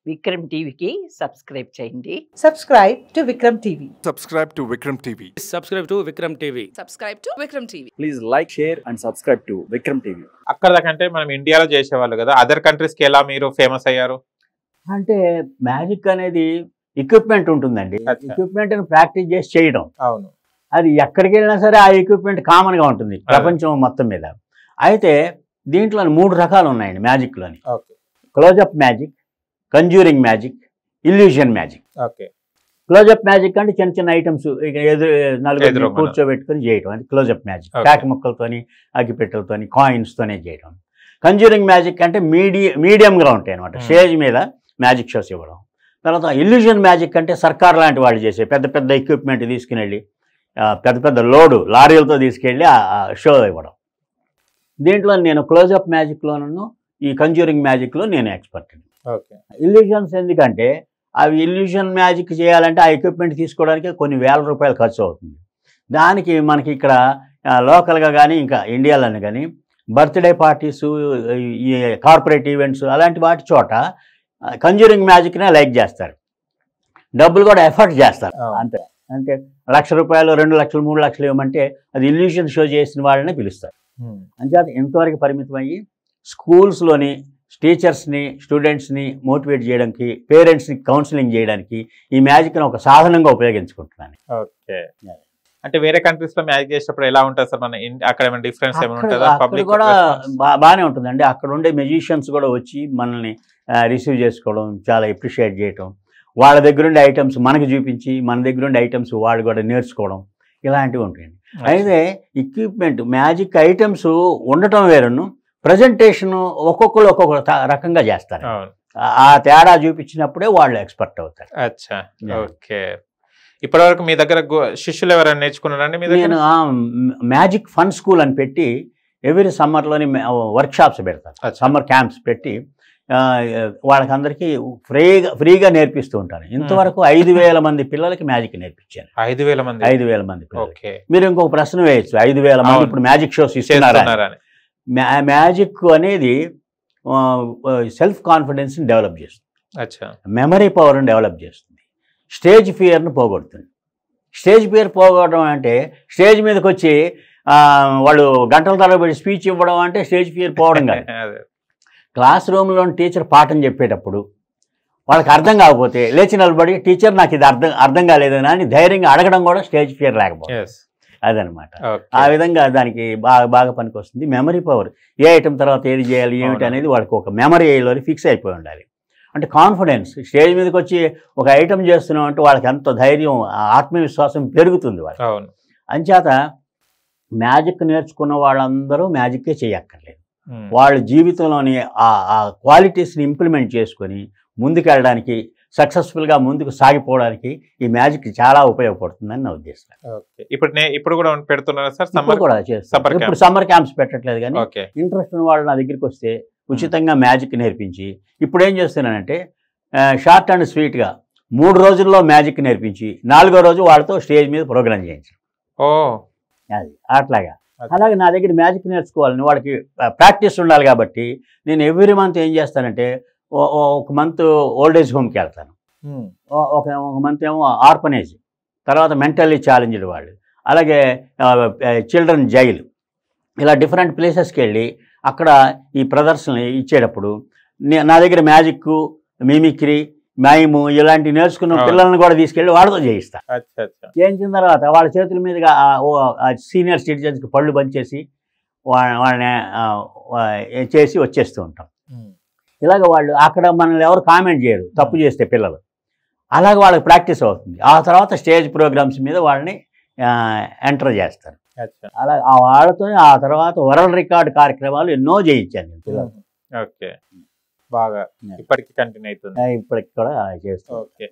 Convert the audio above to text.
విక్రమ్ టీవీకి సబ్స్క్రైబ్ చేయండి. Subscribe to Vikram TV. Subscribe to Vikram TV. Subscribe to Vikram TV. Subscribe to Vikram TV. Please like, share and subscribe to Vikram TV. అక్కడ దాకంటే మనం ఇండియాలో చేసేవాళ్ళు కదా, other కంట్రీస్కి ఎలా మీరు ఫేమస్ అయ్యారు? అంటే మ్యాజిక్ అనేది ఎక్విప్మెంట్ ఉంటుందండి. అచ్చా. ఎక్విప్మెంట్ ప్రాక్టీస్ చేసి చేయడం, అవును. అది ఎక్కడికి వెళ్ళినా సరే ఆ ఎక్విప్మెంట్ కామన్గా ఉంటుంది ప్రపంచం మొత్తం మీద. అయితే దీంట్లో 3 రకాలు ఉన్నాయండి మ్యాజిక్లోని. Okay closeup magic, conjuring magic, illusion magic. Okay closeup magic అంటే చిన్న చిన్న ఐటమ్స్ నలుగురు ఎదురు కూర్చోబెట్టుకొని చేయడం, అది క్లోజప్ మ్యాజిక్. Okay. కాకి ముక్కలతోని, అగ్గిపెట్టెలతోని, కాయిన్స్తోనే చేయడం. కంజ్యూరింగ్ మ్యాజిక్ అంటే మీడియంగా ఉంటాయి అనమాట, స్టేజ్ మీద మ్యాజిక్ షోస్ ఇవ్వడం. తర్వాత ఇల్యూషన్ మ్యాజిక్ అంటే సర్కార్ లాంటి వాళ్ళు చేసే పెద్ద పెద్ద ఎక్విప్మెంట్ తీసుకుని వెళ్ళి పెద్ద పెద్ద లోడు లారీలతో తీసుకెళ్ళి ఆ షో ఇవ్వడం. దీంట్లో నేను క్లోజప్ మ్యాజిక్లోనూ ఈ కంజ్యూరింగ్ మ్యాజిక్లో నేను ఎక్స్పర్ట్. ఓకే ఇల్యూషన్స్ ఎందుకంటే అవి ఇల్యూషన్ మ్యాజిక్ చేయాలంటే ఆ ఎక్విప్మెంట్ తీసుకోవడానికి కొన్ని వేల రూపాయలు ఖర్చు అవుతుంది. దానికి మనకి ఇక్కడ లోకల్గా కానీ ఇంకా ఇండియాలోనే కానీ బర్త్డే పార్టీసు, ఈ కార్పొరేట్ ఈవెంట్స్ అలాంటి వాటి చోట కంజ్యూరింగ్ మ్యాజిక్నే లైక్ చేస్తారు, డబ్బులు కూడా ఎఫర్ట్ చేస్తారు. అంతే, అంటే ₹1,00,000, 2 లక్షలు, 3 లక్షలు ఇవ్వమంటే అది ఇల్యూషన్ షో చేసిన వాళ్ళని పిలుస్తారు. అంచేత ఇంతవరకు పరిమితం అయ్యి స్కూల్స్లోని టీచర్స్ని, స్టూడెంట్స్ని మోటివేట్ చేయడానికి, పేరెంట్స్ని కౌన్సిలింగ్ చేయడానికి ఈ మ్యాజిక్ని ఒక సాధనంగా ఉపయోగించుకుంటున్నాను. ఓకే అంటే వేరే కంట్రీస్ లో మ్యాజిక్ చేసేటప్పుడు ఎలా ఉంటుంది సార్? మన అక్కడ ఏమైనా డిఫరెన్స్ ఏమైనా ఉంటుందా? అక్కడ పబ్లిక్ కూడా బాగానే ఉంటుందండి. అక్కడ ఉండే మెజిషియన్స్ కూడా వచ్చి మనల్ని రిసీవ్ చేసుకోవడం, చాలా ఎప్రిషియేట్ చేయటం, వాళ్ళ దగ్గర ఉండే ఐటమ్స్ మనకి చూపించి మన దగ్గర ఉండే ఐటమ్స్ వాళ్ళు కూడా నేర్చుకోవడం, ఇలాంటివి ఉంటాయండి. అయితే ఎక్విప్మెంట్ మ్యాజిక్ ఐటమ్స్ ఉండటం వేరును, ప్రజెంటేషన్ ఒక్కొక్కరు ఒక్కొక్క రకంగా చేస్తారు. ఆ తేడా చూపించినప్పుడే వాళ్ళు ఎక్స్పర్ట్ అవుతారు. అచ్చా, ఓకే. ఇప్పటివరకు మీ దగ్గర శిష్యులు ఎవరైనా నేర్చుకున్నారండి మీ దగ్గర? నేను మ్యాజిక్ ఫన్ స్కూల్ అని పెట్టి ఎవ్రీ సమ్మర్లోని వర్క్షాప్స్ పెడతాను, సమ్మర్ క్యాంప్స్ పెట్టి వాళ్ళకందరికీ ఫ్రీగా నేర్పిస్తూ ఉంటాను. ఇంతవరకు 5,000 మంది పిల్లలకి మ్యాజిక్ నేర్పించాను. 5,000 మంది? 5,000 మంది పిల్లలు. ఓకే. మీరు ఇంకొక ప్రశ్న వేయచ్చు, 5,000 మంది ఇప్పుడు మ్యాజిక్ షోస్ ఇస్తున్నారా? మ్యాజిక్ అనేది సెల్ఫ్ కాన్ఫిడెన్స్ని డెవలప్ చేస్తుంది, అచ్చా, మెమరీ పవర్ని డెవలప్ చేస్తుంది, స్టేజ్ ఫియర్ను పోగొడుతుంది. స్టేజ్ ఫియర్ పోగొట్టడం అంటే స్టేజ్ మీదకి వచ్చి వాళ్ళు గంటల తరబడి స్పీచ్ ఇవ్వడం అంటే స్టేజ్ ఫియర్ పోవడం కాదు. క్లాస్ రూమ్లోని టీచర్ పాఠం చెప్పేటప్పుడు వాళ్ళకి అర్థం కాకపోతే లేచి నిలబడి టీచర్ నాకు ఇది అర్థం కాలేదని అని ధైర్యంగా అడగడం కూడా స్టేజ్ ఫియర్ లేకపోతే అదనమాట. ఆ విధంగా దానికి బాగా పనికి వస్తుంది. మెమరీ పవర్, ఏ ఐటమ్ తర్వాత ఏది చేయాలి ఏమిటి అనేది వాళ్ళకి ఒక మెమరీలోని ఫిక్స్ అయిపోయి ఉండాలి. అంటే కాన్ఫిడెన్స్, స్టేజ్ మీదకి వచ్చి ఒక ఐటమ్ చేస్తున్నాం అంటే వాళ్ళకి ఎంత ధైర్యం, ఆత్మవిశ్వాసం పెరుగుతుంది వాళ్ళకి. అంచేత మ్యాజిక్ నేర్చుకున్న వాళ్ళందరూ మ్యాజిక్కే చేయక్కర్లేదు, వాళ్ళ జీవితంలోని ఆ క్వాలిటీస్ని ఇంప్లిమెంట్ చేసుకొని ముందుకెళ్ళడానికి, సక్సెస్ఫుల్గా ముందుకు సాగిపోవడానికి ఈ మ్యాజిక్ చాలా ఉపయోగపడుతుందని నా ఉద్దేశం. ఇప్పుడు కూడా పెడుతున్నారా సార్? కూడా చేస్తాను. ఇప్పుడు సమ్మర్ క్యాంప్స్ పెట్టట్లేదు, కానీ ఇంట్రెస్ట్ ఉన్న వాళ్ళు నా దగ్గరికి వస్తే ఉచితంగా మ్యాజిక్ నేర్పించి, ఇప్పుడు ఏం చేస్తున్నానంటే షార్ట్ అండ్ స్వీట్గా 3 రోజుల్లో మ్యాజిక్ నేర్పించి 4వ రోజు వాళ్ళతో స్టేజ్ మీద ప్రోగ్రామ్ చేయించాను. అది అట్లాగా. అలాగే నా దగ్గర మ్యాజిక్ నేర్చుకోవాలని వాళ్ళకి ప్రాక్టీస్ ఉండాలి కాబట్టి నేను ఎవ్రీ మంత్ ఏం చేస్తానంటే ఒక మంత్ ఓల్డ్ ఏజ్ హోమ్కి వెళ్తాను, ఒక మంత్ ఏమో ఆర్ఫనేజ్, తర్వాత మెంటల్లీ ఛాలెంజ్డ్ వాళ్ళు, అలాగే చిల్డ్రన్ జైలు, ఇలా డిఫరెంట్ ప్లేసెస్కి వెళ్ళి అక్కడ ఈ ప్రదర్శనలు ఇచ్చేటప్పుడు నా దగ్గర మ్యాజిక్, మిమిక్రీ, మైము ఇలాంటివి నేర్చుకున్న పిల్లలను కూడా తీసుకెళ్ళి వాళ్ళతో చేయిస్తా. చేయించిన తర్వాత వాళ్ళ చేతుల మీదుగా సీనియర్ సిటిజన్స్కి పళ్ళు పంచేసి వాళ్ళని చేసి వచ్చేస్తూ ఉంటాం. ఇలాగ వాళ్ళు అక్కడ మనల్ని ఎవరు కామెంట్ చేయరు తప్పు చేస్తే పిల్లలు, అలాగే వాళ్ళకి ప్రాక్టీస్ అవుతుంది. ఆ తర్వాత స్టేజ్ ప్రోగ్రామ్స్ మీద వాళ్ళని ఎంటర్ చేస్తారు. అలా వాళ్ళతో ఆ తర్వాత వరల్డ్ రికార్డ్ కార్యక్రమాలు ఎన్నో చేయించాను పిల్లలు. ఓకే, బాగా ఇప్పటికి కంటిన్యూ అవుతుంది. ఇప్పటికి కూడా చేస్తాను. ఓకే.